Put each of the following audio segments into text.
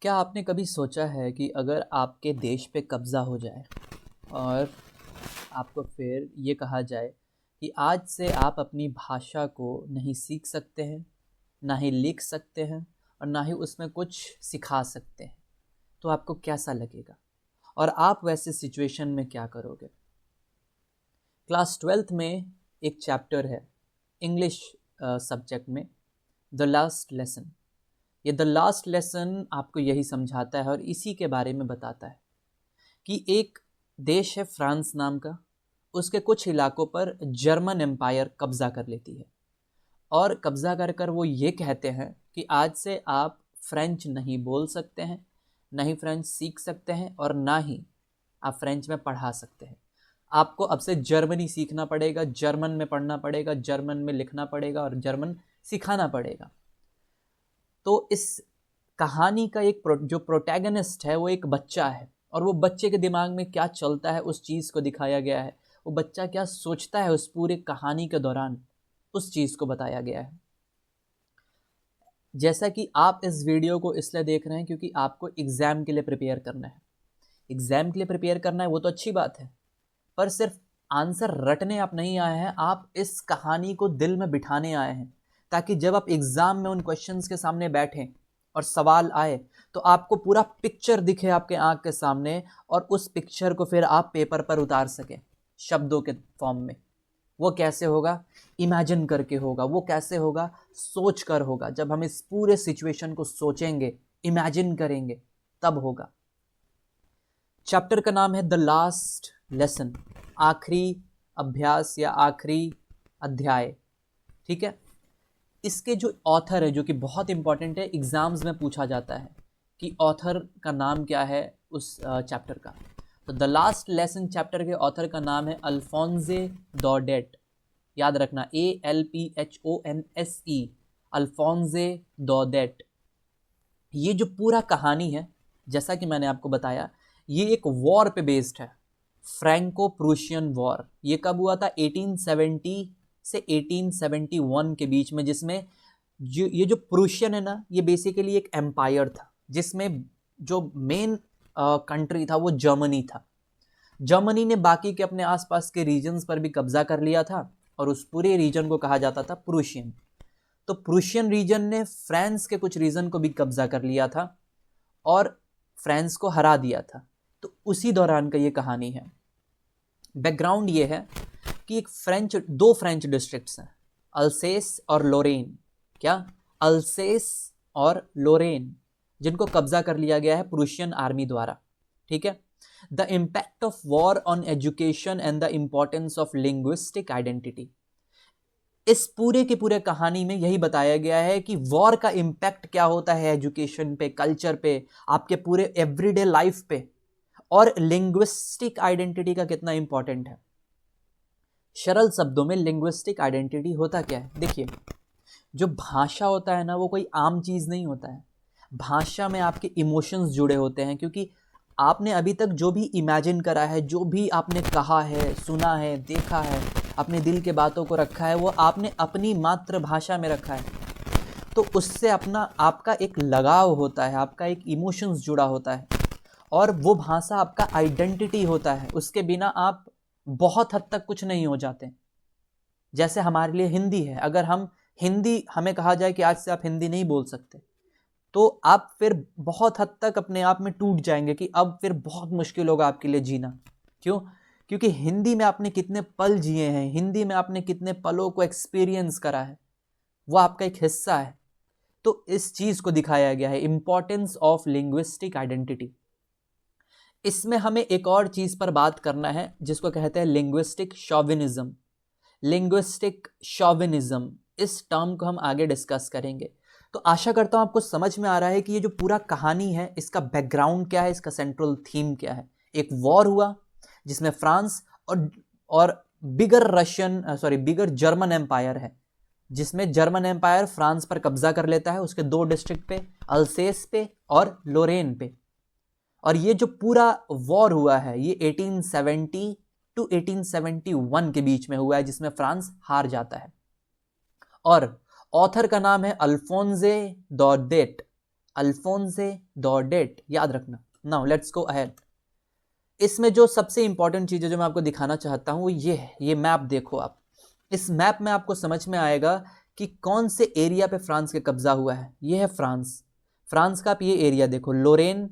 क्या आपने कभी सोचा है कि अगर आपके देश पे कब्ज़ा हो जाए और आपको फिर ये कहा जाए कि आज से आप अपनी भाषा को नहीं सीख सकते हैं, ना ही लिख सकते हैं और ना ही उसमें कुछ सिखा सकते हैं, तो आपको कैसा लगेगा? और आप वैसे सिचुएशन में क्या करोगे? क्लास 12th में एक चैप्टर है इंग्लिश सब्जेक्ट में, द लास्ट लेसन। ये द लास्ट लेसन आपको यही समझाता है और इसी के बारे में बताता है कि एक देश है फ्रांस नाम का, उसके कुछ इलाकों पर जर्मन एम्पायर कब्जा कर लेती है और कब्जा कर कर वो ये कहते हैं कि आज से आप फ्रेंच नहीं बोल सकते हैं, ना ही फ्रेंच सीख सकते हैं और ना ही आप फ्रेंच में पढ़ा सकते हैं। आपको अब से जर्मनी सीखना पड़ेगा, जर्मन में पढ़ना पड़ेगा, जर्मन में लिखना पड़ेगा और जर्मन सिखाना पड़ेगा। तो इस कहानी का एक जो प्रोटैगनिस्ट है वो एक बच्चा है और वो बच्चे के दिमाग में क्या चलता है उस चीज़ को दिखाया गया है। वो बच्चा क्या सोचता है उस पूरे कहानी के दौरान, उस चीज़ को बताया गया है। जैसा कि आप इस वीडियो को इसलिए देख रहे हैं क्योंकि आपको एग्ज़ाम के लिए प्रिपेयर करना है। एग्ज़ाम के लिए प्रिपेयर करना है वो तो अच्छी बात है, पर सिर्फ आंसर रटने आप नहीं आए हैं, आप इस कहानी को दिल में बिठाने आए हैं ताकि जब आप एग्ज़ाम में उन क्वेश्चंस के सामने बैठें और सवाल आए तो आपको पूरा पिक्चर दिखे आपके आंख के सामने और उस पिक्चर को फिर आप पेपर पर उतार सकें शब्दों के फॉर्म में। वो कैसे होगा? इमेजिन करके होगा। वो कैसे होगा? सोच कर होगा। जब हम इस पूरे सिचुएशन को सोचेंगे, इमेजिन करेंगे, तब होगा। चैप्टर का नाम है द लास्ट लेसन, आखिरी अभ्यास या आखिरी अध्याय। ठीक है, इसके जो ऑथर है, जो कि बहुत इंपॉर्टेंट है, एग्जाम्स में पूछा जाता है कि ऑथर का नाम क्या है उस चैप्टर का। तो द लास्ट लेसन चैप्टर के ऑथर का नाम है अल्फोंसे डॉडेट। याद रखना, ALPHONSE, अल्फोंसे डॉडेट। ये जो पूरा कहानी है, जैसा कि मैंने आपको बताया, ये एक वॉर पे बेस्ड है, फ्रैंको प्रूशियन वॉर। ये कब हुआ था? 1870 से 1871 के बीच में, जिसमें ये जो प्रूशियन है ना, ये बेसिकली एक एम्पायर था जिसमें जो मेन कंट्री था वो जर्मनी था। जर्मनी ने बाकी के अपने आसपास के रीजन्स पर भी कब्जा कर लिया था और उस पूरे रीजन को कहा जाता था प्रूशियन। तो प्रूशियन रीजन ने फ्रांस के कुछ रीजन को भी कब्जा कर लिया था और फ्रांस को हरा दिया था। तो उसी दौरान का ये कहानी है। बैकग्राउंड ये है कि दो फ्रेंच डिस्ट्रिक्ट्स हैं, अल्सेस और लोरेन। क्या? अल्सेस और लोरेन, जिनको कब्जा कर लिया गया है प्रूशियन आर्मी द्वारा। ठीक है। The impact of war on education and the importance of linguistic identity. इस पूरे के पूरे कहानी में यही बताया गया है कि वॉर का इम्पैक्ट क्या होता है एजुकेशन पे, कल्चर पे, आपके पूरे एवरीडे लाइफ पे, और लिंग्विस्टिक आइडेंटिटी का कितना इंपॉर्टेंट है। सरल शब्दों में लिंग्विस्टिक आइडेंटिटी होता क्या है? देखिए, जो भाषा होता है ना, वो कोई आम चीज़ नहीं होता है। भाषा में आपके इमोशंस जुड़े होते हैं, क्योंकि आपने अभी तक जो भी इमेजिन करा है, जो भी आपने कहा है, सुना है, देखा है, अपने दिल के बातों को रखा है, वो आपने अपनी मातृभाषा में रखा है। तो उससे आपका एक लगाव होता है, आपका एक इमोशंस जुड़ा होता है और वो भाषा आपका आइडेंटिटी होता है। उसके बिना आप बहुत हद तक कुछ नहीं हो जाते। जैसे हमारे लिए हिंदी है, अगर हमें कहा जाए कि आज से आप हिंदी नहीं बोल सकते, तो आप फिर बहुत हद तक अपने आप में टूट जाएंगे कि अब फिर बहुत मुश्किल होगा आपके लिए जीना। क्यों? क्योंकि हिंदी में आपने कितने पल जिए हैं, हिंदी में आपने कितने पलों को एक्सपीरियंस करा है, वो आपका एक हिस्सा है। तो इस चीज़ को दिखाया गया है, इंपॉर्टेंस ऑफ लिंग्विस्टिक आइडेंटिटी। इसमें हमें एक और चीज़ पर बात करना है जिसको कहते हैं लिंग्विस्टिक शॉविनिज्म। लिंग्विस्टिक शॉविनिज्म, इस टर्म को हम आगे डिस्कस करेंगे। तो आशा करता हूं आपको समझ में आ रहा है कि ये जो पूरा कहानी है, इसका बैकग्राउंड क्या है, इसका सेंट्रल थीम क्या है। एक वॉर हुआ जिसमें फ्रांस और बिगर जर्मन एम्पायर है, जिसमें जर्मन एम्पायर फ्रांस पर कब्जा कर लेता है, उसके दो डिस्ट्रिक्ट पे, अल्सेस पे और लोरेन पे। और ये जो पूरा वॉर हुआ है, ये 1870 टू 1871 के बीच में हुआ है, जिसमें फ्रांस हार जाता है। और ऑथर का नाम है अल्फोंसे डॉडेट। अल्फोंसे डॉडेट, याद रखना। Now let's go ahead. इसमें जो सबसे इंपॉर्टेंट चीज़ है जो मैं आपको दिखाना चाहता हूँ वो ये है, ये मैप देखो आप। इस मैप में आपको समझ में आएगा कि कौन से एरिया पे फ्रांस के कब्जा हुआ है। ये है फ्रांस, फ्रांस का आप ये एरिया देखो, लोरेन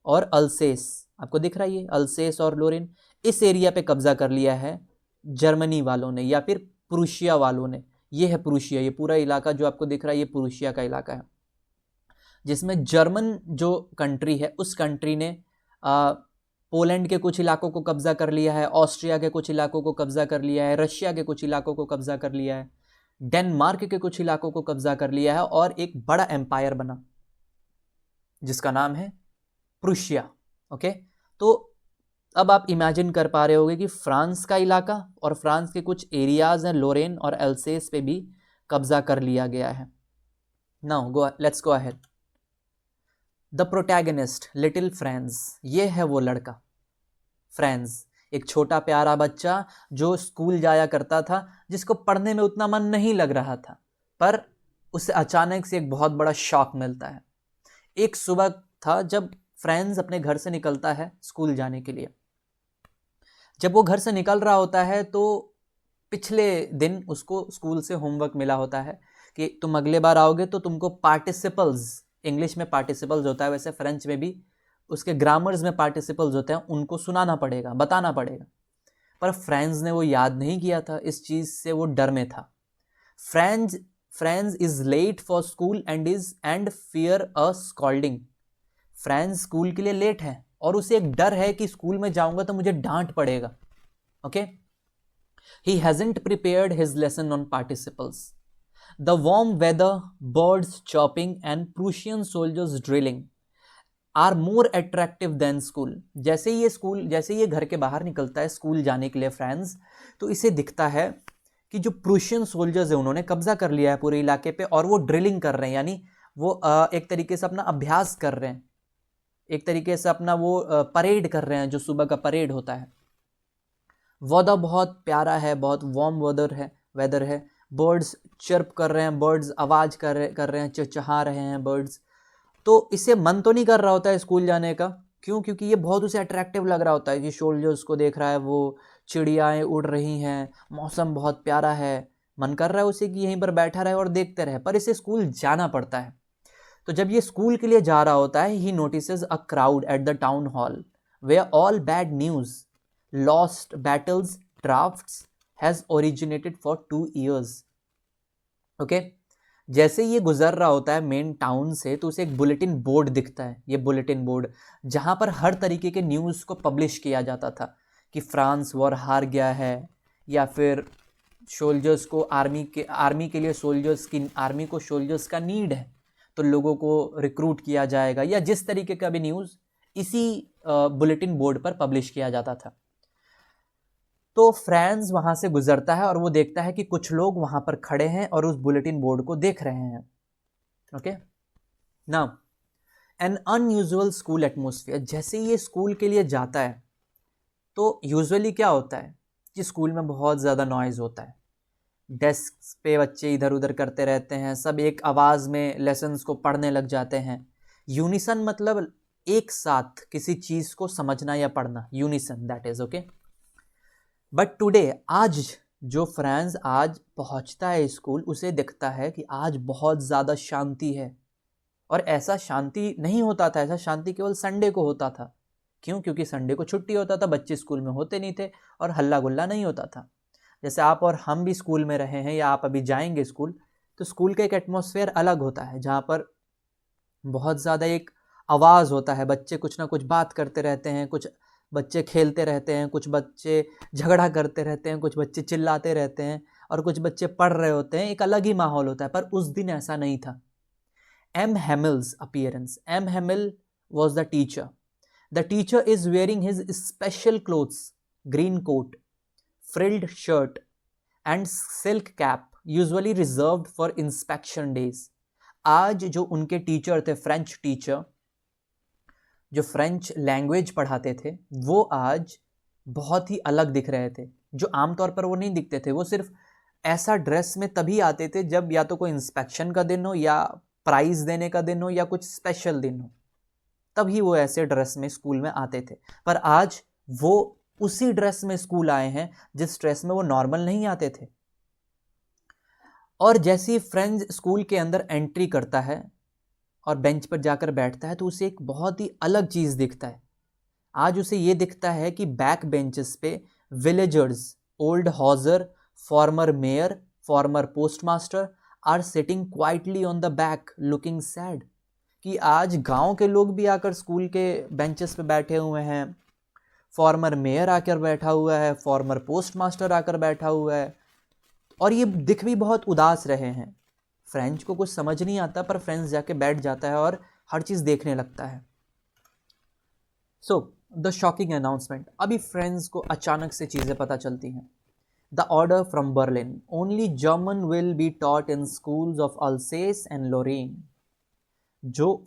और अल्सेस, आपको दिख रहा है ये अल्सेस और लोरेन। इस एरिया पे कब्जा कर लिया है जर्मनी वालों ने या फिर प्रूशिया वालों ने। ये है प्रूशिया, ये पूरा इलाका जो आपको दिख रहा है ये प्रूशिया का इलाका है, जिसमें जर्मन जो कंट्री है उस कंट्री ने पोलैंड के कुछ इलाकों को कब्जा कर लिया है, ऑस्ट्रिया के कुछ इलाकों को कब्जा कर लिया है, रशिया के कुछ इलाकों को कब्जा कर लिया है, डेनमार्क के कुछ इलाकों को कब्जा कर लिया है और एक बड़ा एम्पायर बना जिसका नाम है प्रूशिया। ओके, तो अब आप इमेजिन कर पा रहे होगे कि फ्रांस का इलाका और फ्रांस के कुछ एरियाज हैं लोरेन और एल्सेस पे भी कब्जा कर लिया गया है। Now go let's go ahead. The protagonist little France, ये है वो लड़का फ्रांस, एक छोटा प्यारा बच्चा जो स्कूल जाया करता था, जिसको पढ़ने में उतना मन नहीं लग रहा था, पर उसे अचानक से एक बहुत बड़ा शॉक मिलता है। एक सुबह था जब फ्रांस अपने घर से निकलता है स्कूल जाने के लिए। जब वो घर से निकल रहा होता है तो पिछले दिन उसको स्कूल से होमवर्क मिला होता है कि तुम अगले बार आओगे तो तुमको पार्टिसिपल्स, इंग्लिश में पार्टिसिपल्स होता है, वैसे फ्रेंच में भी उसके ग्रामर्स में पार्टिसिपल्स होते हैं, उनको सुनाना पड़ेगा, बताना पड़ेगा। पर फ्रांस ने वो याद नहीं किया था, इस चीज़ से वो डर में था। Franz is late for school and fear a scolding. Franz school के लिए लेट है और उसे एक डर है कि स्कूल में जाऊंगा तो मुझे डांट पड़ेगा। Okay, he hasn't prepared his lesson on participles. The warm weather, birds chirping and Prussian soldiers drilling are more attractive than school. जैसे ये घर के बाहर निकलता है स्कूल जाने के लिए फ्रांस, तो इसे दिखता है कि जो प्रूशियन सोल्जर्स है उन्होंने कब्जा कर लिया है पूरे इलाके पे और वो ड्रिलिंग कर रहे हैं, यानी वो एक तरीके से अपना अभ्यास कर रहे हैं, एक तरीके से अपना वो परेड कर रहे हैं, जो सुबह का परेड होता है। वेदर बहुत प्यारा है, बहुत वार्म वेदर है। बर्ड्स चर्प कर रहे हैं, बर्ड्स आवाज़ कर रहे हैं, चहचहा रहे हैं बर्ड्स। तो इसे मन तो नहीं कर रहा होता है स्कूल जाने का, क्यों? क्योंकि ये बहुत उसे अट्रैक्टिव लग रहा होता है कि सोल्जर्स को देख रहा है, वो चिड़ियाएँ उड़ रही हैं, मौसम बहुत प्यारा है, मन कर रहा है उसे कि यहीं पर बैठा रहे और देखते रहे, पर इसे स्कूल जाना पड़ता है। तो जब ये स्कूल के लिए जा रहा होता है, he notices a crowd at the town hall where all bad news, lost battles, drafts has originated for 2 years. Okay, जैसे ये गुजर रहा होता है मेन टाउन से तो उसे एक बुलेटिन बोर्ड दिखता है, ये बुलेटिन बोर्ड जहाँ पर हर तरीके के न्यूज़ को पब्लिश किया जाता था कि फ्रांस वॉर हार गया है, या फिर सोल्जर्स को आर्मी के लिए आर्मी को सोल्जर्स का नीड है तो लोगों को रिक्रूट किया जाएगा, या जिस तरीके का भी न्यूज़ इसी बुलेटिन बोर्ड पर पब्लिश किया जाता था। तो फ्रांस वहाँ से गुजरता है और वो देखता है कि कुछ लोग वहाँ पर खड़े हैं और उस बुलेटिन बोर्ड को देख रहे हैं। Okay, now N unusual school atmosphere. जैसे ये स्कूल के लिए जाता है तो यूजुअली क्या होता है कि स्कूल में बहुत ज़्यादा नॉइज़ होता है, डेस्क पे बच्चे इधर उधर करते रहते हैं, सब एक आवाज़ में लेसन्स को पढ़ने लग जाते हैं। यूनिसन मतलब एक साथ किसी चीज़ को समझना या पढ़ना, unison that is okay. But today, आज जो फ्रांस आज पहुंचता है स्कूल, उसे दिखता है कि आज बहुत ज़्यादा शांति है। और ऐसा शांति नहीं होता था, ऐसा शांति केवल संडे को होता था। क्यों? क्योंकि संडे को छुट्टी होता था, बच्चे स्कूल में होते नहीं थे और हल्ला गुल्ला नहीं होता था। जैसे आप और हम भी स्कूल में रहे हैं या आप अभी जाएंगे स्कूल, तो स्कूल का एक एटमॉस्फेयर अलग होता है जहाँ पर बहुत ज़्यादा एक आवाज़ होता है, बच्चे कुछ ना कुछ बात करते रहते हैं, कुछ बच्चे खेलते रहते हैं, कुछ बच्चे झगड़ा करते रहते हैं, कुछ बच्चे चिल्लाते रहते हैं और कुछ बच्चे पढ़ रहे होते हैं, एक अलग ही माहौल होता है। पर उस दिन ऐसा नहीं था। M Hamel's appearance. M Hamel was the teacher. The teacher is wearing his special clothes, green coat, frilled shirt and silk cap, usually reserved for inspection days. आज जो उनके टीचर थे, फ्रेंच टीचर, जो फ्रेंच लैंग्वेज पढ़ाते थे, वो आज बहुत ही अलग दिख रहे थे, जो आमतौर पर वो नहीं दिखते थे। वो सिर्फ ऐसा ड्रेस में तभी आते थे जब या तो कोई इंस्पेक्शन का दिन हो या प्राइज देने का दिन हो या कुछ स्पेशल दिन हो, तभी वो ऐसे ड्रेस में स्कूल में आते थे। पर आज वो उसी ड्रेस में स्कूल आए हैं जिस ड्रेस में वो नॉर्मल नहीं आते थे। और जैसे ही फ्रेंड्स स्कूल के अंदर एंट्री करता है और बेंच पर जाकर बैठता है तो उसे एक बहुत ही अलग चीज़ दिखता है। आज उसे ये दिखता है कि बैक बेंचेस पे villagers, old Hauser, former mayor, former postmaster are sitting quietly on the back looking sad. कि आज गांव के लोग भी आकर स्कूल के बेंचेस पे बैठे हुए हैं, फॉर्मर मेयर आकर बैठा हुआ है, फॉर्मर पोस्टमास्टर आकर बैठा हुआ है, और ये दिख भी बहुत उदास रहे हैं। फ्रेंच को कुछ समझ नहीं आता पर फ्रेंच जाके बैठ जाता है और हर चीज़ देखने लगता है। So the shocking announcement. अभी फ्रेंड्स को अचानक से चीज़ें पता चलती हैं। The order from Berlin, only German will be taught in schools of Alsace and Lorraine. जो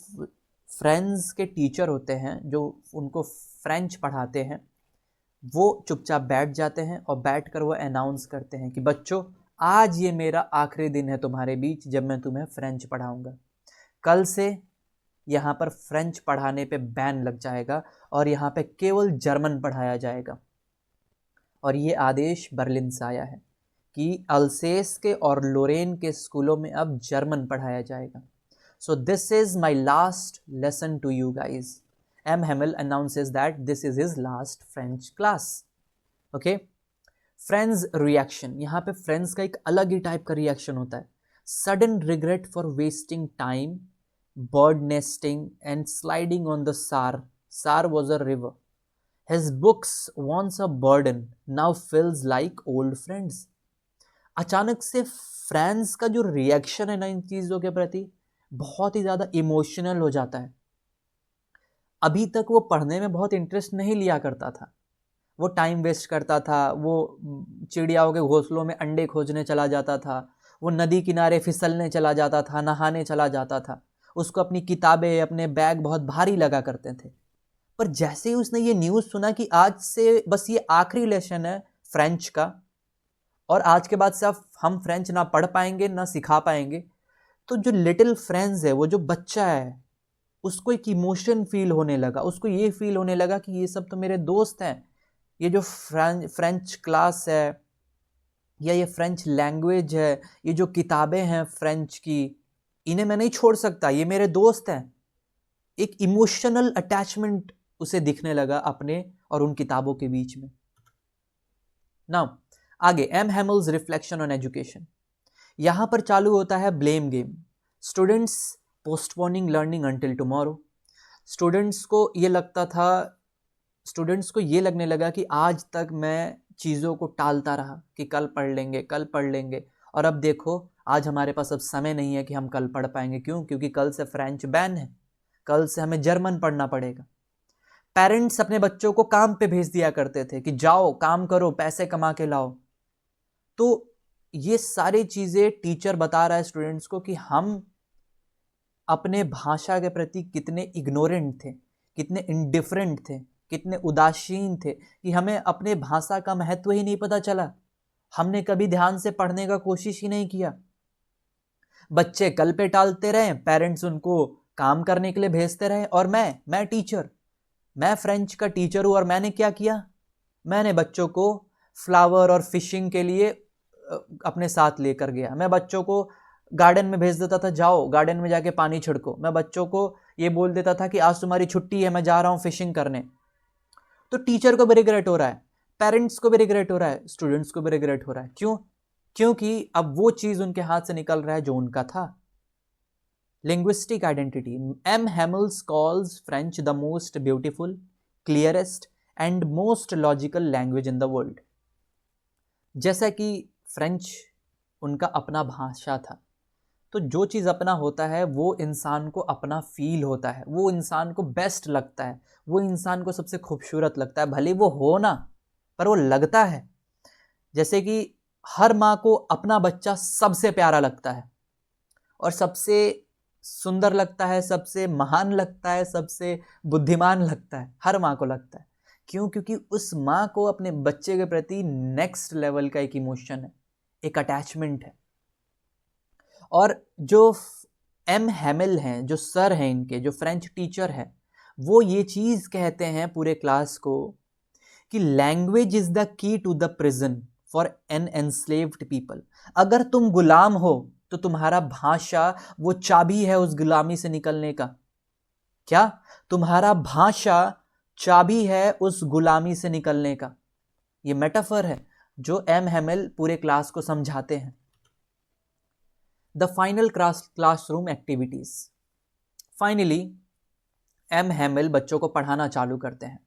फ्रेंच के टीचर होते हैं, जो उनको फ्रेंच पढ़ाते हैं, वो चुपचाप बैठ जाते हैं और बैठकर वो अनाउंस करते हैं कि बच्चों, आज ये मेरा आखिरी दिन है तुम्हारे बीच जब मैं तुम्हें फ्रेंच पढ़ाऊंगा। कल से यहाँ पर फ्रेंच पढ़ाने पे बैन लग जाएगा और यहाँ पे केवल जर्मन पढ़ाया जाएगा। और ये आदेश बर्लिन से आया है कि अल्सेस के और लोरेन के स्कूलों में अब जर्मन पढ़ाया जाएगा। So this is my last lesson to you guys. M Hamel announces that this is his last French class. Okay? Friends reaction. यहाँ पे फ्रेंड्स का एक अलग ही टाइप का रिएक्शन होता है। Sudden regret for wasting time, bird nesting and sliding on the Saar. Saar was a river. His books once a burden now feels like old friends. अचानक से फ्रेंड्स का जो रिएक्शन है ना इन चीज़ों के प्रति, बहुत ही ज़्यादा इमोशनल हो जाता है। अभी तक वो पढ़ने में बहुत इंटरेस्ट नहीं लिया करता था, वो टाइम वेस्ट करता था, वो चिड़ियाओं के घोंसलों में अंडे खोजने चला जाता था, वो नदी किनारे फिसलने चला जाता था, नहाने चला जाता था। उसको अपनी किताबें, अपने बैग बहुत भारी लगा करते थे। पर जैसे ही उसने ये न्यूज़ सुना कि आज से बस ये आखिरी लेसन है फ्रेंच का और आज के बाद से हम फ्रेंच ना पढ़ पाएंगे ना सिखा पाएंगे, तो जो लिटिल फ्रेंच है, वो जो बच्चा है, उसको एक इमोशन फील होने लगा। उसको ये फील होने लगा कि ये सब तो मेरे दोस्त हैं, ये जो फ्रेंच क्लास है या ये फ्रेंच लैंग्वेज है, ये जो किताबें हैं फ्रेंच की, इन्हें मैं नहीं छोड़ सकता, ये मेरे दोस्त हैं। एक इमोशनल अटैचमेंट उसे दिखने लगा अपने और उन किताबों के बीच में। नाउ आगे, एम हेमिल्स रिफ्लेक्शन ऑन एजुकेशन। यहां पर चालू होता है blame game. Students postponing learning until tomorrow. Students को ये लगने लगा कि आज तक मैं चीज़ों को टालता रहा कि कल पढ़ लेंगे, कल पढ़ लेंगे, और अब देखो आज हमारे पास अब समय नहीं है कि हम कल पढ़ पाएंगे। क्यों? क्योंकि कल से फ्रेंच बैन है, कल से हमें जर्मन पढ़ना पड़ेगा। पेरेंट्स अपने बच्चों को काम पे भेज दिया करते थे कि जाओ काम करो, पैसे कमा के लाओ। तो ये सारी चीज़ें टीचर बता रहा है स्टूडेंट्स को कि हम अपने भाषा के प्रति कितने इग्नोरेंट थे, कितने इंडिफरेंट थे, कितने उदासीन थे कि हमें अपने भाषा का महत्व ही नहीं पता चला। हमने कभी ध्यान से पढ़ने का कोशिश ही नहीं किया। बच्चे कल पे टालते रहे, पेरेंट्स उनको काम करने के लिए भेजते रहे, और मैं टीचर, मैं फ्रेंच का टीचर हूँ, और मैंने क्या किया? मैंने बच्चों को फ्लावर और फिशिंग के लिए अपने साथ लेकर गया। मैं बच्चों को गार्डन में भेज देता था, जाओ गार्डन में जाके पानी छिड़को। मैं बच्चों को ये बोल देता था कि आज तुम्हारी छुट्टी है, मैं जा रहा हूँ फिशिंग करने। तो टीचर को भी रिग्रेट हो रहा है, पेरेंट्स को भी रिग्रेट हो रहा है, स्टूडेंट्स को भी रिग्रेट हो रहा है। क्यों? क्योंकि अब वो चीज उनके हाथ से निकल रहा है जो उनका था। Linguistic identity. M Hamel's calls French the most beautiful, clearest and most logical language in the world. जैसा कि फ्रेंच उनका अपना भाषा था, तो जो चीज़ अपना होता है वो इंसान को अपना फील होता है, वो इंसान को बेस्ट लगता है, वो इंसान को सबसे खूबसूरत लगता है, भले वो हो ना, पर वो लगता है। जैसे कि हर माँ को अपना बच्चा सबसे प्यारा लगता है और सबसे सुंदर लगता है, सबसे महान लगता है, सबसे बुद्धिमान लगता है, हर माँ को लगता है। क्यों? क्योंकि उस माँ को अपने बच्चे के प्रति नेक्स्ट लेवल का एक इमोशन है, एक अटैचमेंट है। और जो एम हैमिल हैं, जो सर हैं इनके, जो फ्रेंच टीचर हैं, वो ये चीज़ कहते हैं पूरे क्लास को कि language is the key to the prison for an enslaved people. अगर तुम गुलाम हो तो तुम्हारा भाषा वो चाबी है उस गुलामी से निकलने का। क्या? तुम्हारा भाषा चाबी है उस गुलामी से निकलने का। ये मेटाफर है जो एम हैमिल पूरे क्लास को समझाते हैं। The final classroom activities. Finally M Hamel बच्चों को पढ़ाना चालू करते हैं।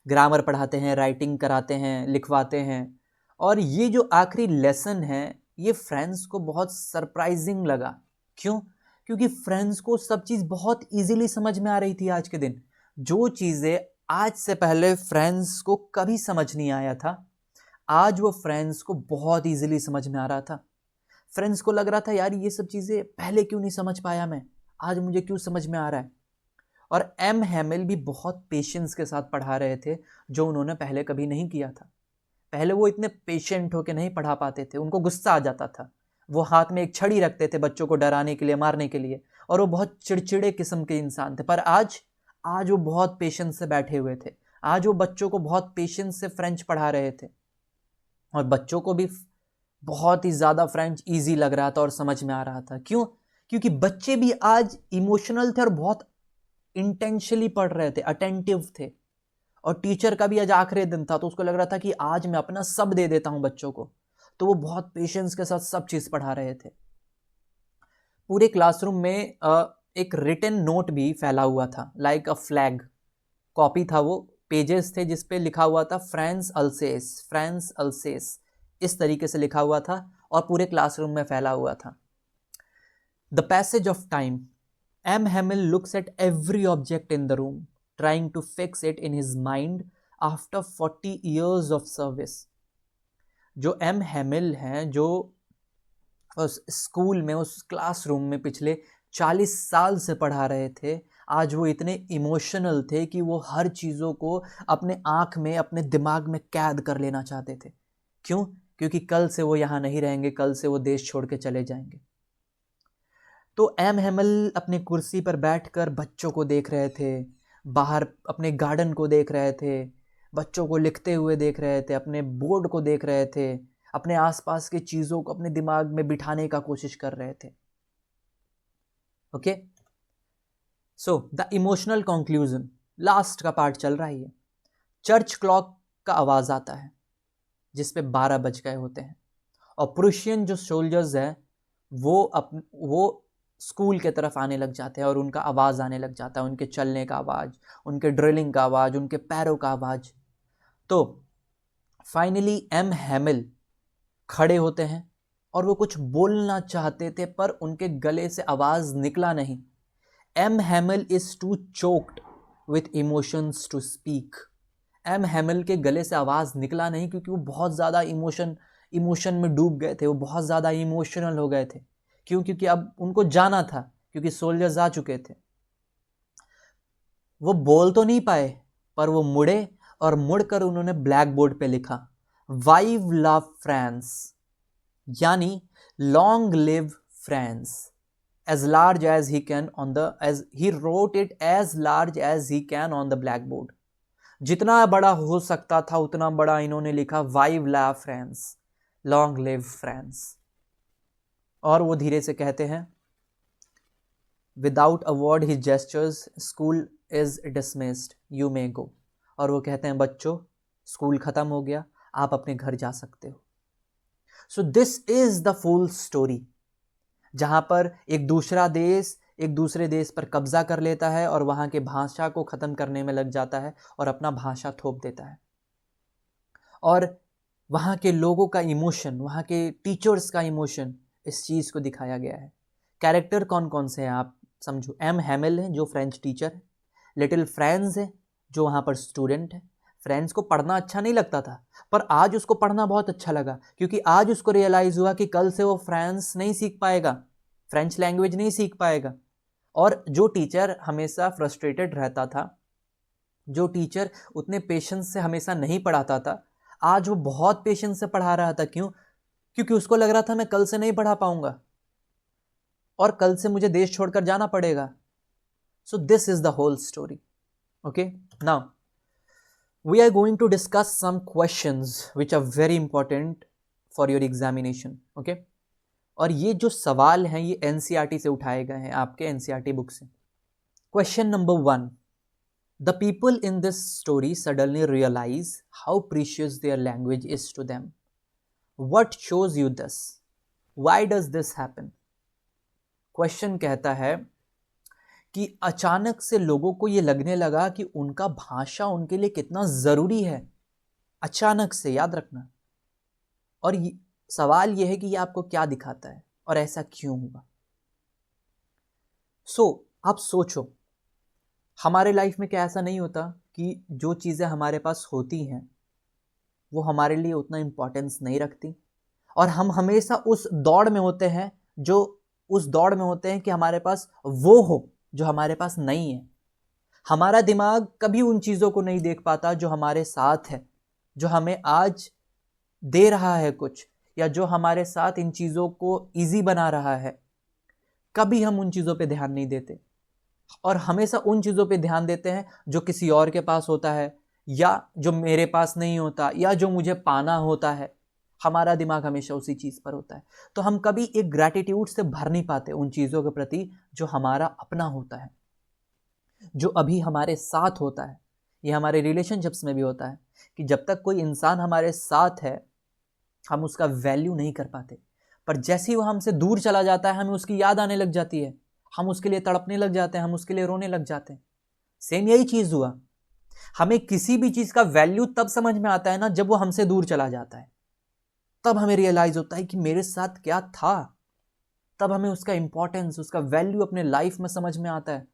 ग्रामर पढ़ाते हैं, राइटिंग कराते हैं, लिखवाते हैं। और ये जो आखिरी लेसन है ये फ्रेंड्स को बहुत सरप्राइजिंग लगा। क्यों? क्योंकि फ्रेंड्स को सब चीज़ बहुत इजीली समझ में आ रही थी आज के दिन। जो चीज़ें आज से पहले फ्रेंड्स को कभी समझ नहीं आया था, आज वो फ्रेंड्स को बहुत इजीली समझ में आ रहा था। फ्रेंड्स को लग रहा था यार ये सब चीज़ें पहले क्यों नहीं समझ पाया मैं, आज मुझे क्यों समझ में आ रहा है। और एम हैमिल भी बहुत पेशेंस के साथ पढ़ा रहे थे, जो उन्होंने पहले कभी नहीं किया था। पहले वो इतने पेशेंट होकर नहीं पढ़ा पाते थे, उनको गुस्सा आ जाता था। वो हाथ में एक छड़ी रखते थे बच्चों को डराने के लिए, मारने के लिए, और वो बहुत चिड़चिड़े किस्म के इंसान थे। पर आज वो बहुत पेशेंस से बैठे हुए थे। आज वो बच्चों को बहुत पेशेंस से फ्रेंच पढ़ा रहे थे और बच्चों को भी बहुत ही ज़्यादा फ्रेंच ईजी लग रहा था और समझ में आ रहा था। क्यों? क्योंकि बच्चे भी आज इमोशनल थे और बहुत इंटेंशनली पढ़ रहे थे, अटेंटिव थे। और टीचर का भी आज आखिरी दिन था तो उसको लग रहा था कि आज मैं अपना सब दे देता हूं बच्चों को, तो वो बहुत पेशेंस के साथ सब चीज़ पढ़ा रहे थे। पूरे क्लासरूम में एक रिटन नोट भी फैला हुआ था, लाइक अ फ्लैग कॉपी था। वो पेजेस थे जिस पे लिखा हुआ था फ्रांस अल्सेस, फ्रांस अल्सेस, इस तरीके से लिखा हुआ था और पूरे क्लासरूम में फैला हुआ था। The passage of time. M Hamel looks at every object in the room, trying to fix it in his mind after 40 years of service। जो एम हैमिल हैं, जो उस स्कूल में, उस क्लासरूम में पिछले 40 साल से पढ़ा रहे थे, आज वो इतने इमोशनल थे कि वो हर चीज़ों को अपने आँख में, अपने दिमाग में कैद कर लेना चाहते थे। क्यों? क्योंकि कल से वो यहाँ नहीं रहेंगे, कल से वो देश छोड़ के चले जाएंगे। तो एम हैमिल अपनी कुर्सी पर बैठकर बच्चों को देख रहे थे, बाहर अपने गार्डन को देख रहे थे, बच्चों को लिखते हुए देख रहे थे, अपने बोर्ड को देख रहे थे, अपने आसपास की चीज़ों को अपने दिमाग में बिठाने का कोशिश कर रहे थे। Okay, so the emotional conclusion, last का पार्ट चल रहा है। चर्च क्लॉक का आवाज़ आता है जिस पे 12 बज गए होते हैं और प्रूशियन जो सोल्जर्स हैं वो स्कूल के तरफ आने लग जाते हैं और उनका आवाज़ आने लग जाता है, उनके चलने का आवाज़, उनके ड्रिलिंग का आवाज़, उनके पैरों का आवाज़। तो फाइनली एम हैमिल खड़े होते हैं और वो कुछ बोलना चाहते थे पर उनके गले से आवाज़ निकला नहीं। M Hamel is too choked with emotions to speak. M Hamel के गले से आवाज़ निकला नहीं क्योंकि वो बहुत ज़्यादा इमोशन में डूब गए थे, वो बहुत ज़्यादा इमोशनल हो गए थे। क्यों? क्योंकि अब उनको जाना था, क्योंकि सोल्जर्स आ चुके थे। वो बोल तो नहीं पाए पर वो मुड़े और मुड़कर उन्होंने ब्लैक बोर्ड पे लिखा वाइव लव फ्रांस, यानी long live France, as large as he can as he wrote it as large as he can on the blackboard। जितना बड़ा हो सकता था उतना बड़ा इन्होंने लिखा vive la France, long live France. और वो धीरे से कहते हैं without a word he gestures, school is dismissed, you may go. और वो कहते हैं बच्चों स्कूल खत्म हो गया, आप अपने घर जा सकते हो। सो this is the full story, जहां पर एक दूसरा देश एक दूसरे देश पर कब्जा कर लेता है और वहां के भाषा को खत्म करने में लग जाता है और अपना भाषा थोप देता है। और वहां के लोगों का इमोशन, वहां के टीचर्स का इमोशन, इस चीज को दिखाया गया है। कैरेक्टर कौन कौन से हैं आप समझो। एम हैमिल है जो फ्रेंच टीचर है, लिटिल फ्रांस है जो वहां पर स्टूडेंट है। फ्रांस को पढ़ना अच्छा नहीं लगता था पर आज उसको पढ़ना बहुत अच्छा लगा, क्योंकि आज उसको रियलाइज हुआ कि कल से वो फ्रांस नहीं सीख पाएगा, फ्रेंच लैंग्वेज नहीं सीख पाएगा। और जो टीचर हमेशा फ्रस्ट्रेटेड रहता था, जो टीचर उतने पेशेंस से हमेशा नहीं पढ़ाता था, आज वो बहुत पेशेंस से पढ़ा रहा था। क्यों? क्योंकि उसको लग रहा था मैं कल से नहीं पढ़ा पाऊंगा। और कल से मुझे देश छोड़कर जाना पड़ेगा। So this is the whole story. Okay, now we are going to discuss some questions which are very important for your examination. Okay, और ये जो सवाल हैं ये एनसीईआरटी से उठाए गए हैं, आपके एनसीईआरटी बुक से। Question number 1, the people in this story suddenly realise how precious their language is to them. What shows you this? Why does this happen? Question कहता है कि अचानक से लोगों को ये लगने लगा कि उनका भाषा उनके लिए कितना जरूरी है। अचानक से, याद रखना। और सवाल यह है कि ये आपको क्या दिखाता है और ऐसा क्यों हुआ। आप सोचो, हमारे लाइफ में क्या ऐसा नहीं होता कि जो चीज़ें हमारे पास होती हैं वो हमारे लिए उतना इम्पोर्टेंस नहीं रखती, और हम हमेशा उस दौड़ में होते हैं कि हमारे पास वो हो जो हमारे पास नहीं है। हमारा दिमाग कभी उन चीज़ों को नहीं देख पाता जो हमारे साथ है, जो हमें आज दे रहा है कुछ, या जो हमारे साथ इन चीज़ों को इजी बना रहा है। कभी हम उन चीज़ों पे ध्यान नहीं देते, और हमेशा उन चीज़ों पे ध्यान देते हैं जो किसी और के पास होता है, या जो मेरे पास नहीं होता, या जो मुझे पाना होता है। हमारा दिमाग हमेशा उसी चीज़ पर होता है। तो हम कभी एक ग्रैटिट्यूड से भर नहीं पाते उन चीज़ों के प्रति जो हमारा अपना होता है, जो अभी हमारे साथ होता है। ये हमारे रिलेशनशिप्स में भी होता है कि जब तक कोई इंसान हमारे साथ है हम उसका वैल्यू नहीं कर पाते, पर जैसे ही वो हमसे दूर चला जाता है हमें उसकी याद आने लग जाती है, हम उसके लिए तड़पने लग जाते हैं, हम उसके लिए रोने लग जाते हैं। सेम यही चीज़ हुआ। हमें किसी भी चीज़ का वैल्यू तब समझ में आता है ना जब वो हमसे दूर चला जाता है। तब हमें रियलाइज होता है कि मेरे साथ क्या था। तब हमें उसका इंपॉर्टेंस, उसका वैल्यू अपने लाइफ में समझ में आता है।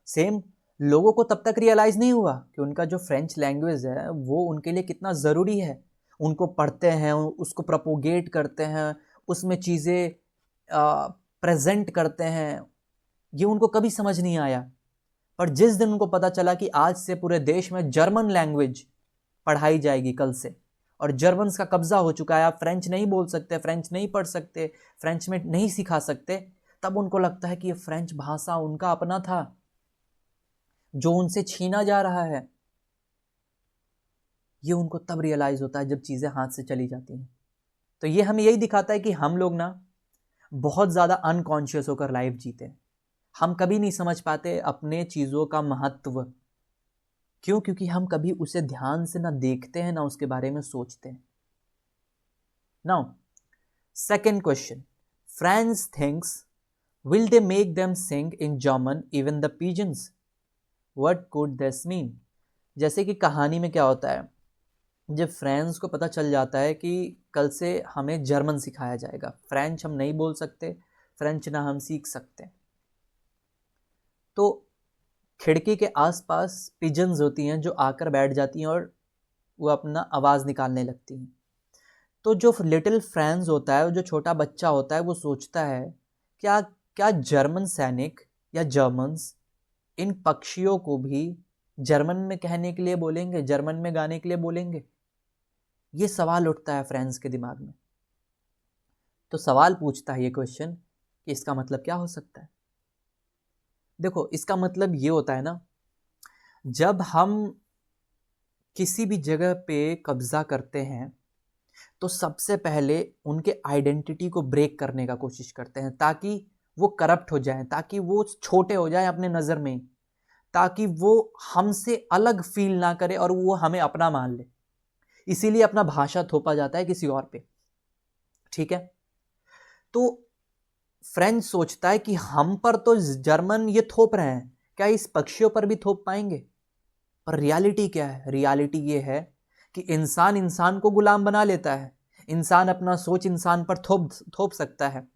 सेम लोगों को तब तक रियलाइज नहीं हुआ कि उनका जो फ्रेंच लैंग्वेज है वो उनके लिए कितना ज़रूरी है। उनको पढ़ते हैं, उसको प्रोपोगेट करते हैं, उसमें चीज़ें प्रेजेंट करते हैं, ये उनको कभी समझ नहीं आया। पर जिस दिन उनको पता चला कि आज से पूरे देश में जर्मन लैंग्वेज पढ़ाई जाएगी कल से, और जर्मन्स का कब्जा हो चुका है, आप फ्रेंच नहीं बोल सकते, फ्रेंच नहीं पढ़ सकते, फ्रेंच में नहीं सिखा सकते, तब उनको लगता है कि ये फ्रेंच भाषा उनका अपना था जो उनसे छीना जा रहा है। ये उनको तब रियलाइज होता है जब चीज़ें हाथ से चली जाती हैं। तो ये हमें यही दिखाता है कि हम लोग ना बहुत ज़्यादा अनकॉन्शियस होकर लाइफ जीते हैं। हम कभी नहीं समझ पाते अपने चीज़ों का महत्व। क्यों? क्योंकि हम कभी उसे ध्यान से ना देखते हैं, ना उसके बारे में सोचते हैं। Now second question, France thinks will they make them sing in German even the pigeons? What could this mean? जैसे कि कहानी में क्या होता है, जब फ्रेंच को पता चल जाता है कि कल से हमें जर्मन सिखाया जाएगा, फ्रेंच हम नहीं बोल सकते, फ्रेंच ना हम सीख सकते, तो खिड़की के आसपास पिजन्स होती हैं जो आकर बैठ जाती हैं और वो अपना आवाज़ निकालने लगती हैं। तो जो लिटिल फ्रेंच होता है, जो छोटा बच्चा होता है, वो सोचता है क्या जर्मन सैनिक या जर्मन्स इन पक्षियों को भी जर्मन में कहने के लिए बोलेंगे, जर्मन में गाने के लिए बोलेंगे? ये सवाल उठता है फ्रेंच के दिमाग में। तो सवाल पूछता है ये क्वेश्चन कि इसका मतलब क्या हो सकता है। देखो, इसका मतलब ये होता है ना, जब हम किसी भी जगह पे कब्जा करते हैं तो सबसे पहले उनके आइडेंटिटी को ब्रेक करने का कोशिश करते हैं, ताकि वो करप्ट हो जाए, ताकि वो छोटे हो जाए अपने नज़र में, ताकि वो हमसे अलग फील ना करे और वो हमें अपना मान ले। इसीलिए अपना भाषा थोपा जाता है किसी और पे। ठीक है, तो फ्रेंच सोचता है कि हम पर तो जर्मन ये थोप रहे हैं, क्या इस पक्षियों पर भी थोप पाएंगे? पर रियलिटी क्या है? रियलिटी ये है कि इंसान इंसान को गुलाम बना लेता है। इंसान अपना सोच इंसान पर थोप सकता है,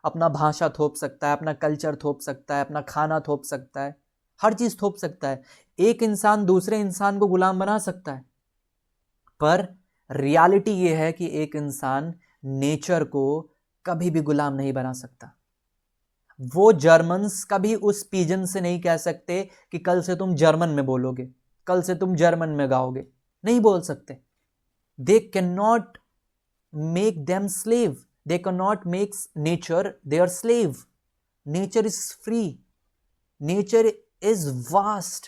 अपना भाषा थोप सकता है, अपना कल्चर थोप सकता है, अपना खाना थोप सकता है, हर चीज़ थोप सकता है। एक इंसान दूसरे इंसान को गुलाम बना सकता है, पर रियलिटी ये है कि एक इंसान नेचर को कभी भी गुलाम नहीं बना सकता। वो जर्मन्स कभी उस पिजन से नहीं कह सकते कि कल से तुम जर्मन में बोलोगे, कल से तुम जर्मन में गाओगे, नहीं बोल सकते। They can not make them slave, they can not makes nature their slave. Nature is free, nature is vast.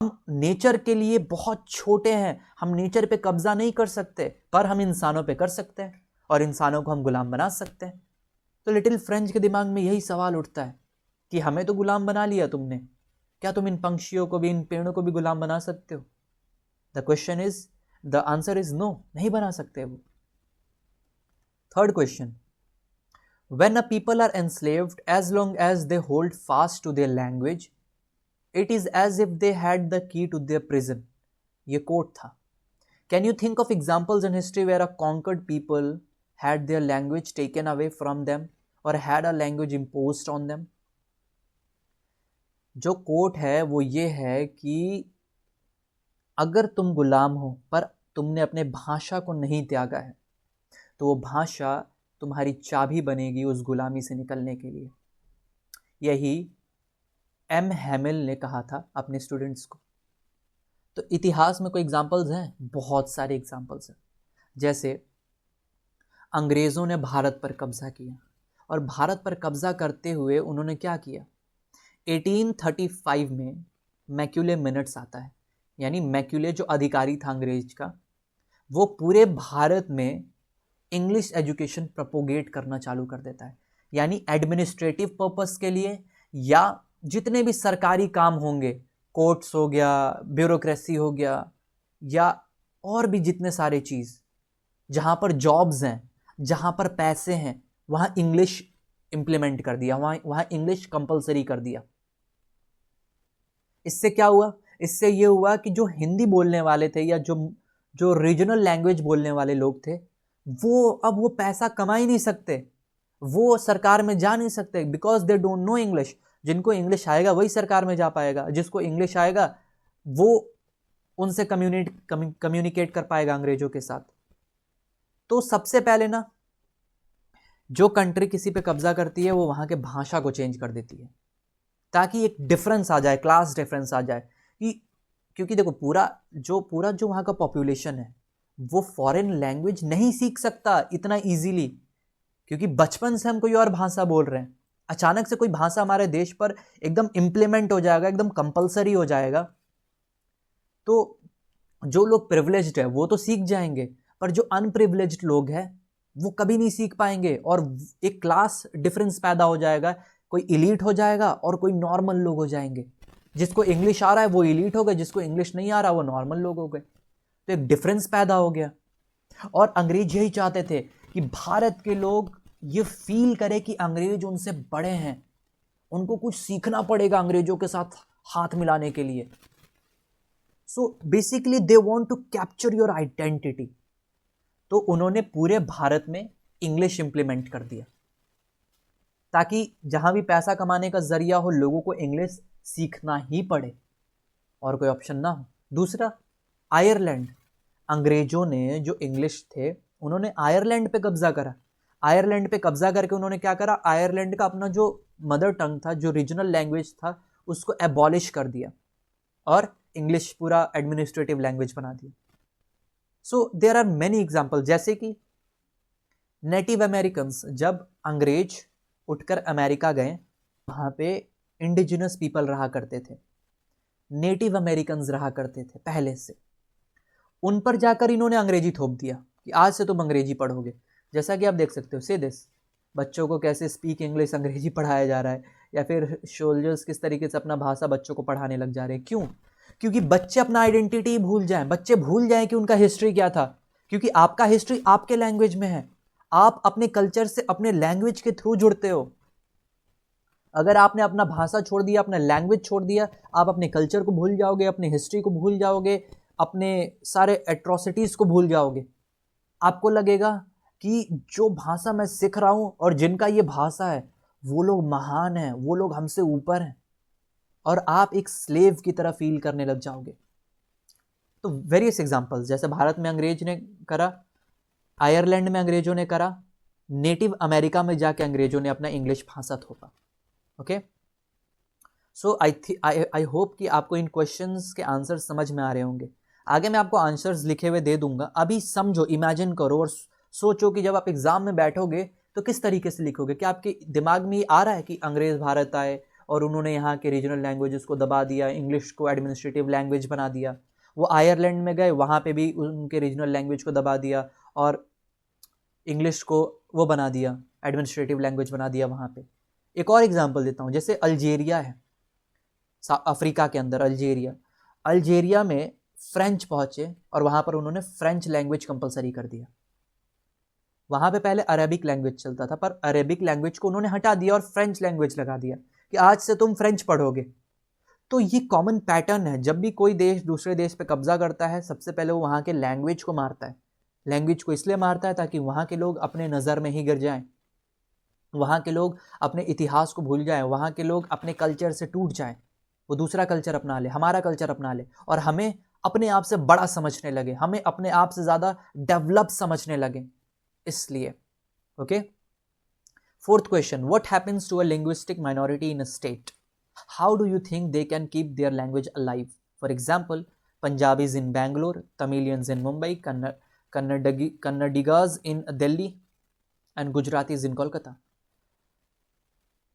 हम नेचर के लिए बहुत छोटे हैं, हम नेचर पे कब्जा नहीं कर सकते, पर हम इंसानों पे कर सकते हैं और इंसानों को हम गुलाम बना सकते हैं। तो लिटिल फ्रेंच के दिमाग में यही सवाल उठता है कि हमें तो गुलाम बना लिया तुमने, क्या तुम इन पंछियों को भी, इन पेड़ों को भी गुलाम बना सकते हो? The question is, the answer is no, नहीं बना सकते वो। Third question, when a people are enslaved, as long as they hold fast to their language, it is as if they had the key to their prison. ये coat था। Can you think of examples in history where a conquered people had their language taken away from them or had a language imposed on them? जो coat है वो ये है कि अगर तुम गुलाम हो पर तुमने अपने भाषा को नहीं त्यागा है, तो वो भाषा तुम्हारी चाबी बनेगी उस गुलामी से निकलने के लिए। यही एम हैमिल ने कहा था अपने स्टूडेंट्स को। तो इतिहास में कोई एग्जाम्पल्स हैं? बहुत सारे एग्जाम्पल्स हैं। जैसे अंग्रेज़ों ने भारत पर कब्जा किया, और भारत पर कब्जा करते हुए उन्होंने क्या किया? 1835 में मैक्यूले मिनट्स आता है, यानी मैक्यूले जो अधिकारी था अंग्रेज का, वो पूरे भारत में इंग्लिश एजुकेशन प्रोपोगेट करना चालू कर देता है। यानी एडमिनिस्ट्रेटिव पर्पस के लिए या जितने भी सरकारी काम होंगे, कोर्ट्स हो गया, ब्यूरोक्रेसी हो गया, या और भी जितने सारे चीज़, जहाँ पर जॉब्स हैं, जहाँ पर पैसे हैं, वहाँ इंग्लिश इम्प्लीमेंट कर दिया, वहाँ इंग्लिश कंपलसरी कर दिया। इससे क्या हुआ? इससे ये हुआ कि जो हिंदी बोलने वाले थे या जो रीजनल लैंग्वेज बोलने वाले लोग थे, अब वो पैसा कमा ही नहीं सकते, वो सरकार में जा नहीं सकते, because they don't know English. जिनको इंग्लिश आएगा वही सरकार में जा पाएगा, जिसको इंग्लिश आएगा वो उनसे कम्युनिकेट कर पाएगा अंग्रेजों के साथ। तो सबसे पहले ना, जो कंट्री किसी पे कब्जा करती है वो वहाँ के भाषा को चेंज कर देती है, ताकि एक डिफरेंस आ जाए, क्लास डिफरेंस आ जाए। क्योंकि देखो, पूरा जो वहाँ का पॉपुलेशन है वो फॉरेन लैंग्वेज नहीं सीख सकता इतना इजीली, क्योंकि बचपन से हम कोई और भाषा बोल रहे हैं। अचानक से कोई भाषा हमारे देश पर एकदम इम्प्लीमेंट हो जाएगा, एकदम कंपलसरी हो जाएगा, तो जो लोग प्रिविलेज्ड है वो तो सीख जाएंगे, पर जो अनप्रिविलेज्ड लोग हैं वो कभी नहीं सीख पाएंगे, और एक क्लास डिफरेंस पैदा हो जाएगा। कोई इलीट हो जाएगा और कोई नॉर्मल लोग हो जाएंगे। जिसको इंग्लिश आ रहा है वो इलीट हो गए, जिसको इंग्लिश नहीं आ रहा वो नॉर्मल लोग हो गए। तो एक डिफरेंस पैदा हो गया। और अंग्रेज यही चाहते थे कि भारत के लोग ये फील करें कि अंग्रेज उनसे बड़े हैं, उनको कुछ सीखना पड़ेगा अंग्रेजों के साथ हाथ मिलाने के लिए। So basically they want to capture your identity. तो उन्होंने पूरे भारत में इंग्लिश इंप्लीमेंट कर दिया, ताकि जहां भी पैसा कमाने का जरिया हो, लोगों को इंग्लिश सीखना ही पड़े और कोई ऑप्शन ना हो। दूसरा, आयरलैंड। अंग्रेजों ने जो इंग्लिश थे, उन्होंने आयरलैंड पे कब्जा करा। आयरलैंड पे कब्जा करके उन्होंने क्या करा? आयरलैंड का अपना जो मदर टंग था, जो रीजनल लैंग्वेज था, उसको एबॉलिश कर दिया और इंग्लिश पूरा एडमिनिस्ट्रेटिव लैंग्वेज बना दिया। So there are many example, जैसे कि नेटिव अमेरिकन्स, जब अंग्रेज उठकर अमेरिका गए, वहाँ पे इंडिजिनस पीपल रहा करते थे, नेटिव अमेरिकन्स रहा करते थे पहले से। उन पर जाकर इन्होंने अंग्रेजी थोप दिया कि आज से तुम अंग्रेजी पढ़ोगे। जैसा कि आप देख सकते हो, से दिस बच्चों को कैसे स्पीक इंग्लिश अंग्रेजी पढ़ाया जा रहा है, या फिर सोल्जर्स किस तरीके से अपना भाषा बच्चों को पढ़ाने लग जा रहे हैं। क्यों? क्योंकि बच्चे अपना आइडेंटिटी भूल जाएं, बच्चे भूल जाएं कि उनका हिस्ट्री क्या था। क्योंकि आपका हिस्ट्री आपके लैंग्वेज में है, आप अपने कल्चर से अपने लैंग्वेज के थ्रू जुड़ते हो। अगर आपने अपना भाषा छोड़ दिया, अपना लैंग्वेज छोड़ दिया, आप अपने कल्चर को भूल जाओगे, अपने हिस्ट्री को भूल जाओगे, अपने सारे एट्रोसिटीज़ को भूल जाओगे। आपको लगेगा कि जो भाषा मैं सीख रहा हूँ और जिनका ये भाषा है वो लोग महान हैं, वो लोग हमसे ऊपर हैं, और आप एक स्लेव की तरह फील करने लग जाओगे। तो वेरियस एग्जांपल्स, जैसे भारत में अंग्रेज ने करा, आयरलैंड में अंग्रेजों ने करा, नेटिव अमेरिका में जाके अंग्रेजों ने अपना इंग्लिश भाषा थोपा। ओके, सो आई होप कि आपको इन क्वेश्चंस के आंसर समझ में आ रहे होंगे। आगे मैं आपको आंसर्स लिखे हुए दे दूंगा, अभी समझो, इमेजिन करो और सोचो कि जब आप एग्जाम में बैठोगे तो किस तरीके से लिखोगे? क्या आपके दिमाग में ये आ रहा है कि अंग्रेज भारत आए और उन्होंने यहाँ के रीजनल लैंग्वेजेस को दबा दिया, इंग्लिश को एडमिनिस्ट्रेटिव लैंग्वेज बना दिया? वो आयरलैंड में गए, वहाँ पे भी उनके रीजनल लैंग्वेज को दबा दिया और इंग्लिश को वो बना दिया, एडमिनिस्ट्रेटिव लैंग्वेज बना दिया वहाँ पे। एक और एग्जांपल देता हूँ, जैसे अल्जीरिया है, अफ्रीका के अंदर अल्जीरिया में फ्रेंच पहुँचे और वहाँ पर उन्होंने फ्रेंच लैंग्वेज कंपलसरी कर दिया। वहाँ पे पहले अरेबिक लैंग्वेज चलता था, पर अरेबिक लैंग्वेज को उन्होंने हटा दिया और फ्रेंच लैंग्वेज लगा दिया कि आज से तुम फ्रेंच पढ़ोगे। तो ये कॉमन पैटर्न है, जब भी कोई देश दूसरे देश पे कब्जा करता है, सबसे पहले वो वहाँ के लैंग्वेज को मारता है। लैंग्वेज को इसलिए मारता है ताकि वहाँ के लोग अपने नज़र में ही गिर जाएं, वहाँ के लोग अपने इतिहास को भूल जाएं, वहाँ के लोग अपने कल्चर से टूट जाएं, वो दूसरा कल्चर अपना ले, हमारा कल्चर अपना ले और हमें अपने आप से बड़ा समझने लगे, हमें अपने आप से ज़्यादा डेवलप समझने लगे। इसलिए okay. Fourth question, what happens to a linguistic minority in a state? How do you think they can keep their language alive? For example, Punjabis in Bangalore, Tamilians in Mumbai, Kannadigas in Delhi and Gujaratis in Kolkata.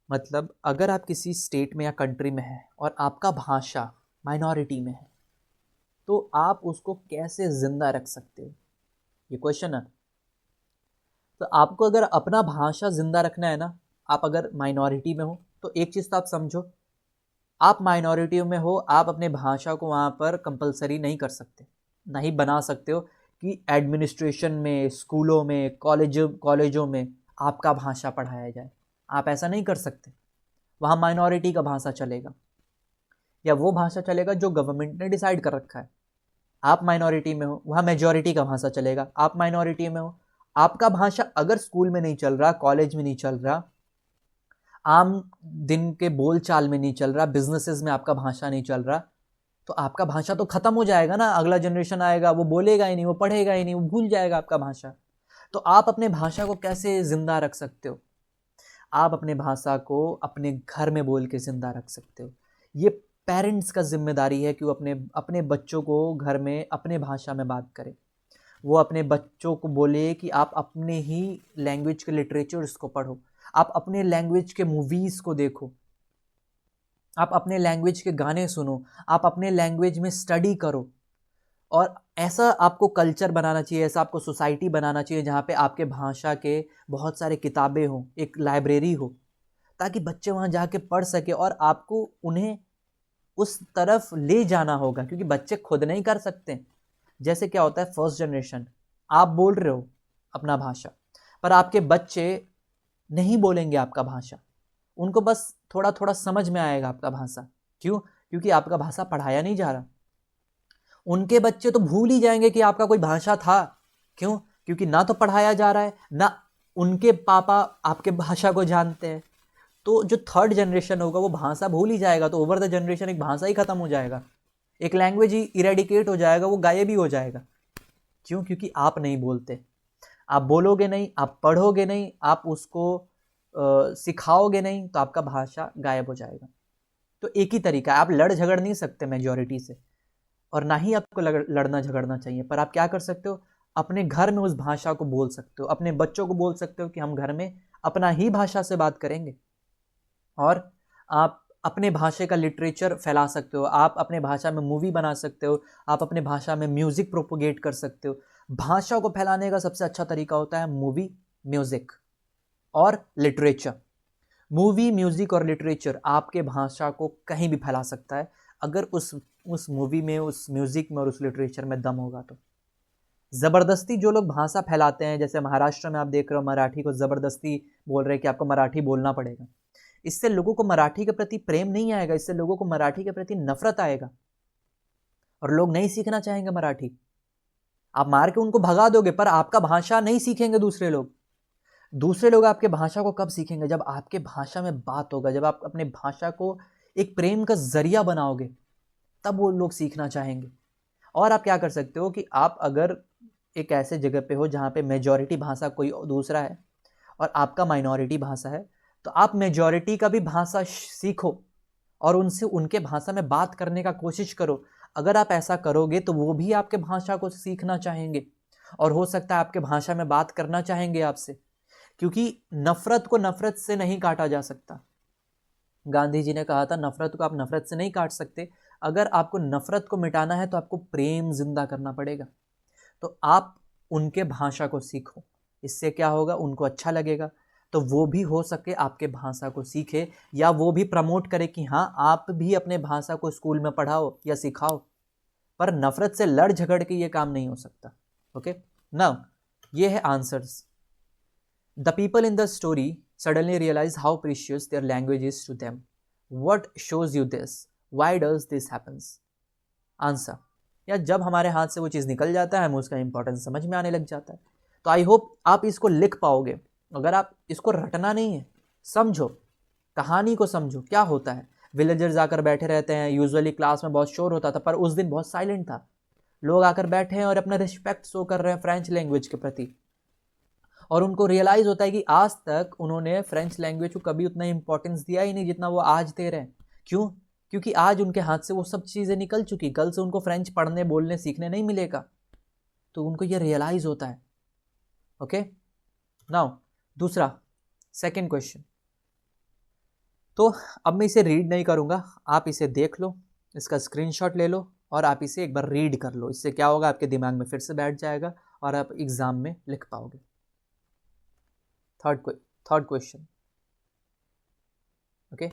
मतलब अगर आप किसी स्टेट में या country में हैं और आपका भाषा माइनॉरिटी में है, तो आप उसको कैसे जिंदा रख सकते हो? ये क्वेश्चन है। तो आपको अगर अपना भाषा जिंदा रखना है ना, आप अगर माइनॉरिटी में हो तो एक चीज़ तो आप समझो, आप माइनॉरिटी में हो, आप अपने भाषा को वहाँ पर कंपलसरी नहीं कर सकते, नहीं बना सकते हो कि एडमिनिस्ट्रेशन में, स्कूलों में, कॉलेजों में आपका भाषा पढ़ाया जाए। आप ऐसा नहीं कर सकते। वहाँ माइनॉरिटी का भाषा चलेगा या वो भाषा चलेगा जो गवर्नमेंट ने डिसाइड कर रखा है। आप माइनॉरिटी में हो, वहाँ मेजॉरिटी का भाषा चलेगा। आप माइनॉरिटी में हो, आपका भाषा अगर स्कूल में नहीं चल रहा, कॉलेज में नहीं चल रहा, आम दिन के बोल चाल में नहीं चल रहा, बिजनेसेस में आपका भाषा नहीं चल रहा, तो आपका भाषा तो खत्म हो जाएगा ना। अगला जनरेशन आएगा, वो बोलेगा ही नहीं, वो पढ़ेगा ही नहीं, वो भूल जाएगा आपका भाषा। तो आप अपने भाषा को कैसे जिंदा रख सकते हो? आप अपने भाषा को अपने घर में बोल के जिंदा रख सकते हो। ये पेरेंट्स का जिम्मेदारी है कि वो अपने बच्चों को घर में अपने भाषा में बात करें। वो अपने बच्चों को बोले कि आप अपने ही लैंग्वेज के लिटरेचर्स को पढ़ो, आप अपने लैंग्वेज के मूवीज़ को देखो, आप अपने लैंग्वेज के गाने सुनो, आप अपने लैंग्वेज में स्टडी करो। और ऐसा आपको कल्चर बनाना चाहिए, ऐसा आपको सोसाइटी बनाना चाहिए जहाँ पे आपके भाषा के बहुत सारे किताबें हों, एक लाइब्रेरी हो, ताकि बच्चे वहाँ जाके पढ़ सके और आपको उन्हें उस तरफ ले जाना होगा, क्योंकि बच्चे खुद नहीं कर सकते। जैसे क्या होता है, फर्स्ट जनरेशन, आप बोल रहे हो अपना भाषा, पर आपके बच्चे नहीं बोलेंगे आपका भाषा, उनको बस थोड़ा थोड़ा समझ में आएगा आपका भाषा। क्यों? क्योंकि आपका भाषा पढ़ाया नहीं जा रहा। उनके बच्चे तो भूल ही जाएंगे कि आपका कोई भाषा था। क्यों? क्योंकि ना तो पढ़ाया जा रहा है, ना उनके पापा आपके भाषा को जानते हैं। तो जो थर्ड जनरेशन होगा वो भाषा भूल ही जाएगा, तो ओवर द जनरेशन एक भाषा ही खत्म हो जाएगा, एक लैंग्वेज ही इरेडिकेट हो जाएगा, वो गायब ही हो जाएगा। क्यों? क्योंकि आप नहीं बोलते, आप बोलोगे नहीं, आप पढ़ोगे नहीं, आप उसको सिखाओगे नहीं, तो आपका भाषा गायब हो जाएगा। तो एक ही तरीका है, आप लड़ झगड़ नहीं सकते मेजॉरिटी से, और ना ही आपको लड़ना झगड़ना चाहिए, पर आप क्या कर सकते हो, अपने घर में उस भाषा को बोल सकते हो, अपने बच्चों को बोल सकते हो कि हम घर में अपना ही भाषा से बात करेंगे। और आप अपने भाषा का लिटरेचर फैला सकते हो, आप अपने भाषा में मूवी बना सकते हो, आप अपने भाषा में म्यूज़िक प्रोपोगेट कर सकते हो। भाषा को फैलाने का सबसे अच्छा तरीका होता है मूवी, म्यूज़िक और लिटरेचर। मूवी, म्यूज़िक और लिटरेचर आपके भाषा को कहीं भी फैला सकता है, अगर उस मूवी में, उस म्यूज़िक में और उस लिटरेचर में दम होगा तो। ज़बरदस्ती जो लोग भाषा फैलाते हैं, जैसे महाराष्ट्र में आप देख रहे हो, मराठी को ज़बरदस्ती बोल रहे हैं कि आपको मराठी बोलना पड़ेगा, इससे लोगों को मराठी के प्रति प्रेम नहीं आएगा, इससे लोगों को मराठी के प्रति नफरत आएगा और लोग नहीं सीखना चाहेंगे मराठी। आप मार के उनको भगा दोगे, पर आपका भाषा नहीं सीखेंगे दूसरे लोग। दूसरे लोग आपके भाषा को कब सीखेंगे? जब आपके भाषा में बात होगा, जब आप अपने भाषा को एक प्रेम का जरिया बनाओगे, तब वो लोग सीखना चाहेंगे। और आप क्या कर सकते हो कि आप अगर एक ऐसे जगह पे हो जहाँ पे मेजॉरिटी भाषा कोई दूसरा है और आपका माइनॉरिटी भाषा है, तो आप मेजॉरिटी का भी भाषा सीखो और उनसे उनके भाषा में बात करने का कोशिश करो। अगर आप ऐसा करोगे तो वो भी आपके भाषा को सीखना चाहेंगे और हो सकता है आपके भाषा में बात करना चाहेंगे आपसे। क्योंकि नफरत को नफरत से नहीं काटा जा सकता। गांधी जी ने कहा था नफरत को आप नफरत से नहीं काट सकते। अगर आपको नफरत को मिटाना है तो आपको प्रेम जिंदा करना पड़ेगा। तो आप उनके भाषा को सीखो, इससे क्या होगा, उनको अच्छा लगेगा, तो वो भी हो सके आपके भाषा को सीखे, या वो भी प्रमोट करे कि हाँ आप भी अपने भाषा को स्कूल में पढ़ाओ या सिखाओ। पर नफरत से लड़ झगड़ के ये काम नहीं हो सकता। ओके, नाउ ये है answers. The people in the story suddenly realize how precious their language is to them. What shows you this? Why does this happens? Answer. या जब हमारे हाथ से वो चीज़ निकल जाता है हमें उसका इंपॉर्टेंस समझ में आने लग जाता है। तो आई होप आप इसको लिख पाओगे। अगर आप इसको रटना नहीं है, समझो, कहानी को समझो क्या होता है। विलेजर्स आकर बैठे रहते हैं, यूजुअली क्लास में बहुत शोर होता था पर उस दिन बहुत साइलेंट था। लोग आकर बैठे हैं और अपना रिस्पेक्ट शो कर रहे हैं फ्रेंच लैंग्वेज के प्रति, और उनको रियलाइज होता है कि आज तक उन्होंने फ्रेंच लैंग्वेज को कभी उतना इंपॉर्टेंस दिया ही नहीं जितना वो आज दे रहे हैं। क्यों? क्योंकि आज उनके हाथ से वो सब चीज़ें निकल चुकी, कल से उनको फ्रेंच पढ़ने बोलने सीखने नहीं मिलेगा, तो उनको ये रियलाइज होता है। ओके, नाउ दूसरा सेकंड क्वेश्चन। तो अब मैं इसे रीड नहीं करूँगा, आप इसे देख लो, इसका स्क्रीनशॉट ले लो और आप इसे एक बार रीड कर लो। इससे क्या होगा, आपके दिमाग में फिर से बैठ जाएगा और आप एग्जाम में लिख पाओगे। Third question, okay,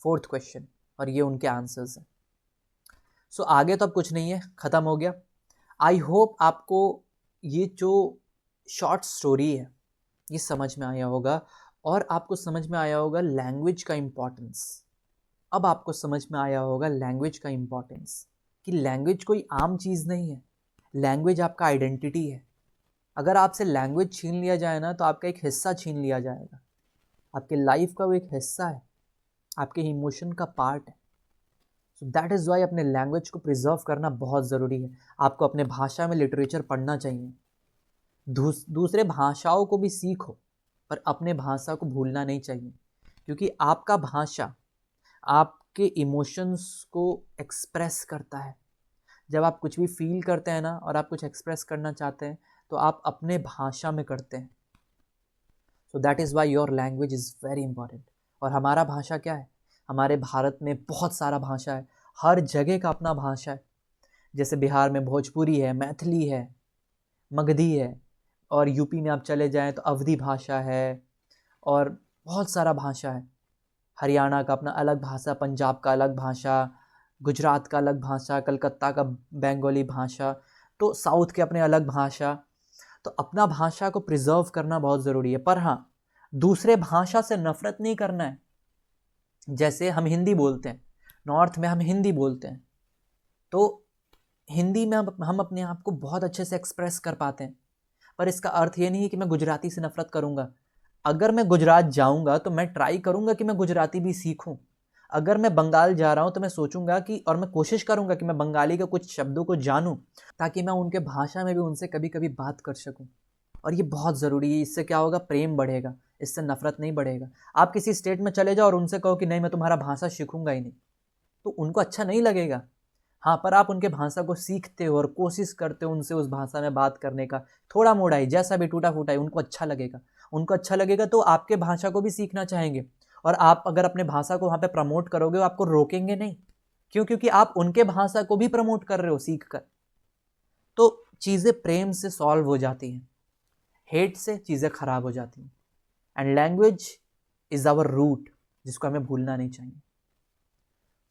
fourth question, और ये उनके आंसर्स हैं। सो आगे तो अब कुछ नहीं है, ख़त्म हो गया। आई होप आपको ये जो शॉर्ट स्टोरी है ये समझ में आया होगा, और आपको समझ में आया होगा लैंग्वेज का इम्पोर्टेंस। अब आपको समझ में आया होगा लैंग्वेज का इम्पोर्टेंस, कि लैंग्वेज कोई आम चीज़ नहीं है, लैंग्वेज आपका आइडेंटिटी है। अगर आपसे लैंग्वेज छीन लिया जाए ना तो आपका एक हिस्सा छीन लिया जाएगा, आपके लाइफ का वो एक हिस्सा है, आपके इमोशन का पार्ट है। सो दैट इज़ वाई अपने लैंग्वेज को प्रिजर्व करना बहुत ज़रूरी है। आपको अपने भाषा में लिटरेचर पढ़ना चाहिए, दूसरे भाषाओं को भी सीखो, पर अपने भाषा को भूलना नहीं चाहिए, क्योंकि आपका भाषा आपके इमोशंस को एक्सप्रेस करता है। जब आप कुछ भी फील करते हैं ना और आप कुछ एक्सप्रेस करना चाहते हैं तो आप अपने भाषा में करते हैं। So that is why your language is very important. और हमारा भाषा क्या है, हमारे भारत में बहुत सारा भाषा है, हर जगह का अपना भाषा है। जैसे बिहार में भोजपुरी है, मैथिली है, मगधी है, और यूपी में आप चले जाएं तो अवधी भाषा है, और बहुत सारा भाषा है। हरियाणा का अपना अलग भाषा, पंजाब का अलग भाषा, गुजरात का अलग भाषा, कलकत्ता का बंगाली भाषा, तो साउथ के अपने अलग भाषा। तो अपना भाषा को प्रिजर्व करना बहुत ज़रूरी है। पर हाँ, दूसरे भाषा से नफरत नहीं करना है। जैसे हम हिंदी बोलते हैं, नॉर्थ में हम हिंदी बोलते हैं, तो हिंदी में हम अपने आप को बहुत अच्छे से एक्सप्रेस कर पाते हैं, पर इसका अर्थ ये नहीं है कि मैं गुजराती से नफरत करूँगा। अगर मैं गुजरात जाऊँगा तो मैं ट्राई करूँगा कि मैं गुजराती भी सीखूँ। अगर मैं बंगाल जा रहा हूँ तो मैं सोचूंगा कि, और मैं कोशिश करूँगा कि मैं बंगाली के कुछ शब्दों को जानूँ, ताकि मैं उनके भाषा में भी उनसे कभी कभी बात कर सकूँ। और ये बहुत ज़रूरी है, इससे क्या होगा, प्रेम बढ़ेगा, इससे नफरत नहीं बढ़ेगा। आप किसी स्टेट में चले जाओ और उनसे कहो कि नहीं मैं तुम्हारा भाषा सीखूंगा ही नहीं, तो उनको अच्छा नहीं लगेगा। हाँ, पर आप उनके भाषा को सीखते हो और कोशिश करते हो उनसे उस भाषा में बात करने का, थोड़ा मोड़ा ही, जैसा भी टूटा फूटा ही, उनको अच्छा लगेगा। उनको अच्छा लगेगा तो आपके भाषा को भी सीखना चाहेंगे, और आप अगर अपने भाषा को वहाँ पे प्रमोट करोगे, आपको रोकेंगे नहीं। क्यों? क्योंकि आप उनके भाषा को भी प्रमोट कर रहे हो सीख कर। तो चीज़ें प्रेम से सॉल्व हो जाती हैं, हेट से चीज़ें खराब हो जाती हैं। And language is our root, जिसको हमें भूलना नहीं चाहिए।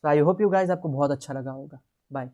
तो आई होप यू गाइज आपको बहुत अच्छा लगा होगा। बाय।